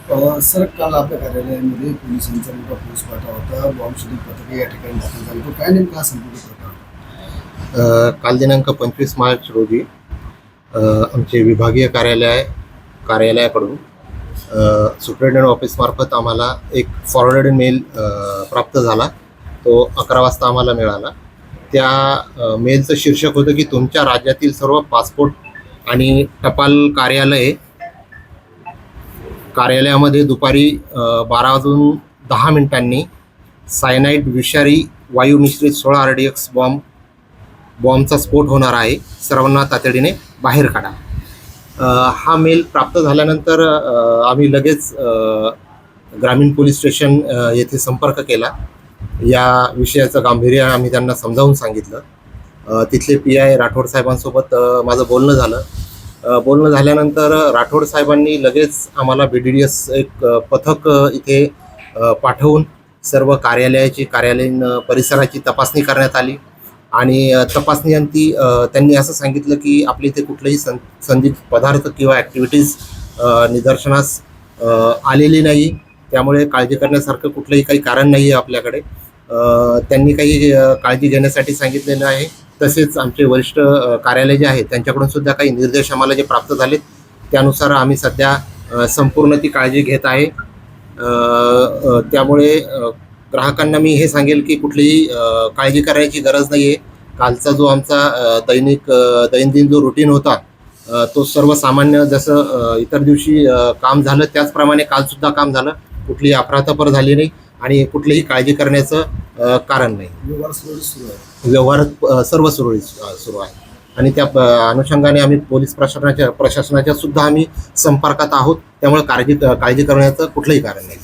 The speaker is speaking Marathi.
सर, काल आपल्या कार्यालयामध्ये पोलिसांचा मोठा पोलीस होता. बॉम्ब शोधक पथक या ठिकाणी दाखल झालं. तो काय नेमका हा संपूर्ण प्रकार होता? काल दिनांक 25 मार्च रोजी आमचे विभागीय कार्यालयाकडून सुप्रिटेंडंट ऑफिसमार्फत आम्हाला एक फॉरवर्डेड मेल प्राप्त झाला. तो 11 वाजता आम्हाला मिळाला. त्या मेलचं शीर्षक होतं की तुमच्या राज्यातील सर्व पासपोर्ट आणि टपाल कार्यालयामध्ये दुपारी 12:10 सायनाईड विषारी वायू मिश्रित 16 RDX बॉम्बचा स्फोट होणार आहे. सर्वांना तातडीने बाहेर काढा. हा मेल प्राप्त झाल्यानंतर आम्ही लगेच ग्रामीण पोलीस स्टेशन येथे संपर्क केला. या विषयाचं गांभीर्य आम्ही त्यांना समजावून सांगितलं. तिथले PI राठोड साहेबांसोबत माझं बोलणं झालं. बोलणं झाल्यानंतर राठोड साहेबांनी लगेच आम्हाला BDDS एक पथक इथे पाठवून सर्व कार्यालयीन परिसराची तपासणी करण्यात आली. आणि तपासणीअंती त्यांनी असं सांगितलं की आपल्या इथे कुठलेही संदिग्ध पदार्थ किंवा ॲक्टिव्हिटीज निदर्शनास आलेली नाही. त्यामुळे काळजी करण्यासारखं कुठलंही काही कारण नाही आहे आपल्याकडे. त्यांनी काही काळजी घेण्यासाठी सांगितलेलं आहे. तसेच आमचे वरिष्ठ कार्यालय जे आहे त्यांच्याकडून सुद्धा काही निर्देश आम्हाला जे प्राप्त झालेत त्यानुसार आम्ही सध्या संपूर्ण ती काळजी घेत आहे. त्यामुळे ग्राहकांना मी हे सांगेल की कुठलीही काळजी करायची गरज नाही आहे. कालचा जो आमचा दैनंदिन जो रुटीन होता तो सर्वसामान्य जसं इतर दिवशी काम झालं त्याचप्रमाणे कालसुद्धा काम झालं. कुठलीही अफरातफर झाली नाही आणि कुठलीही काळजी करण्याचं कारण नाही. व्यवहार सुरळीत सुरू आहे. व्यवहार सर्व सुरळीत सुरू आहे. आणि त्या अनुषंगाने आम्ही पोलीस प्रशासनाच्या सुद्धा आम्ही संपर्कात आहोत. त्यामुळे काळजी करण्याचं कुठलंही कारण नाही.